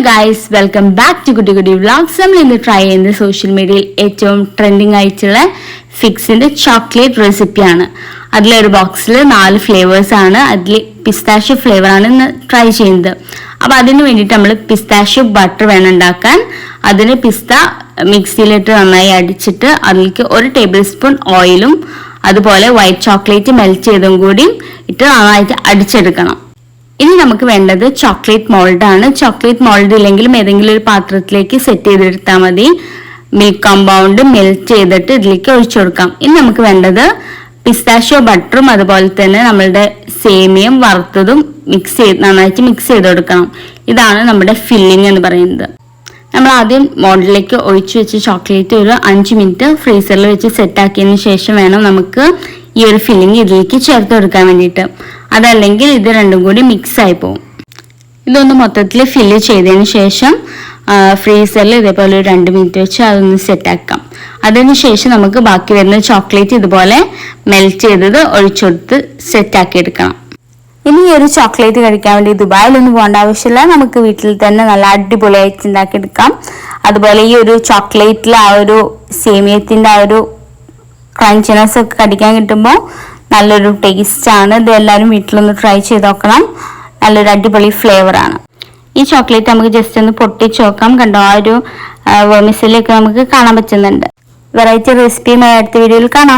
Guys, welcome back to കുട്ടി കുട്ടി vlogs. നമ്മൾ ഇന്ന് ട്രൈ ചെയ്യുന്നത് സോഷ്യൽ മീഡിയയിൽ ഏറ്റവും ട്രെൻഡിങ് ആയിട്ടുള്ള ഫിക്സിന്റെ ചോക്ലേറ്റ് റെസിപ്പിയാണ്. അതിലൊരു ബോക്സിൽ 4 ഫ്ലേവേഴ്സ് ആണ്. അതിൽ പിസ്താഷ്യോ ഫ്ലേവർ ആണ് ഇന്ന് ട്രൈ ചെയ്യുന്നത്. അപ്പൊ അതിന് വേണ്ടിയിട്ട് നമ്മൾ പിസ്താഷ്യോ ബട്ടർ വേണം ഉണ്ടാക്കാൻ. അതിന് പിസ്ത മിക്സിയിലിട്ട് നന്നായി അടിച്ചിട്ട് അതിലേക്ക് 1 ടേബിൾ സ്പൂൺ ഓയിലും അതുപോലെ വൈറ്റ് ചോക്ലേറ്റ് മെൽറ്റ് ചെയ്തും കൂടി ഇട്ട് നന്നായിട്ട് അടിച്ചെടുക്കണം. ഇനി നമുക്ക് വേണ്ടത് ചോക്ലേറ്റ് മോൾഡ് ആണ്. ചോക്ലേറ്റ് മോൾഡ് ഇല്ലെങ്കിലും ഏതെങ്കിലും ഒരു പാത്രത്തിലേക്ക് സെറ്റ് ചെയ്തെടുത്താൽ മതി. മിൽക്ക് കോമ്പൗണ്ട് മെൽറ്റ് ചെയ്തിട്ട് ഇതിലേക്ക് ഒഴിച്ചു കൊടുക്കാം. ഇനി നമുക്ക് വേണ്ടത് പിസ്താഷ്യോ ബട്ടറും അതുപോലെ തന്നെ നമ്മളുടെ സേമിയം വറുത്തതും നന്നായിട്ട് മിക്സ് ചെയ്ത് കൊടുക്കണം. ഇതാണ് നമ്മുടെ ഫില്ലിംഗ് എന്ന് പറയുന്നത്. നമ്മൾ ആദ്യം മോൾഡിലേക്ക് ഒഴിച്ചു വെച്ച് ചോക്ലേറ്റ് ഒരു 5 മിനിറ്റ് ഫ്രീസറിൽ വെച്ച് സെറ്റ് ആക്കിയതിന് ശേഷം വേണം നമുക്ക് ഈ ഒരു ഫില്ലിംഗ് ഇതിലേക്ക് ചേർത്ത് കൊടുക്കാൻ വേണ്ടിയിട്ട്. അതല്ലെങ്കിൽ ഇത് രണ്ടും കൂടി മിക്സ് ആയി പോകും. ഇതൊന്ന് മൊത്തത്തിൽ ഫില്ല് ചെയ്തതിന് ശേഷം ഫ്രീസറിൽ ഇതേപോലെ ഒരു 2 മിനിറ്റ് വെച്ച് അതൊന്ന് സെറ്റ് ആക്കാം. അതിനുശേഷം നമുക്ക് ബാക്കി വരുന്ന ചോക്ലേറ്റ് ഇതുപോലെ മെൽറ്റ് ചെയ്തത് ഒഴിച്ചെടുത്ത് സെറ്റ് ആക്കി എടുക്കണം. ഇനി ഈ ഒരു ചോക്ലേറ്റ് കഴിക്കാൻ വേണ്ടി ദുബായിലൊന്നും പോകേണ്ട ആവശ്യമില്ല. നമുക്ക് വീട്ടിൽ തന്നെ നല്ല അടിപൊളിയായിട്ട് ഉണ്ടാക്കിയെടുക്കാം. അതുപോലെ ഈ ഒരു ചോക്ലേറ്റിൽ ആ ഒരു സേമിയത്തിന്റെ ആ ഒരു ക്രഞ്ചിനെസ് ഒക്കെ കടിക്കാൻ കിട്ടുമ്പോൾ നല്ലൊരു ടേസ്റ്റ് ആണ്. ഇത് എല്ലാവരും വീട്ടിലൊന്ന് ട്രൈ ചെയ്ത് നോക്കണം. നല്ലൊരു അടിപൊളി ഫ്ലേവർ ആണ്. ഈ ചോക്ലേറ്റ് നമുക്ക് ജസ്റ്റ് ഒന്ന് പൊട്ടിച്ച് നോക്കാം. കണ്ടോ, ആ ഒരു വെർമിസെല്ലൊക്കെ നമുക്ക് കാണാൻ പറ്റുന്നുണ്ട്. വെറൈറ്റി റെസിപ്പിയുമായി അടുത്ത വീഡിയോയിൽ കാണാം.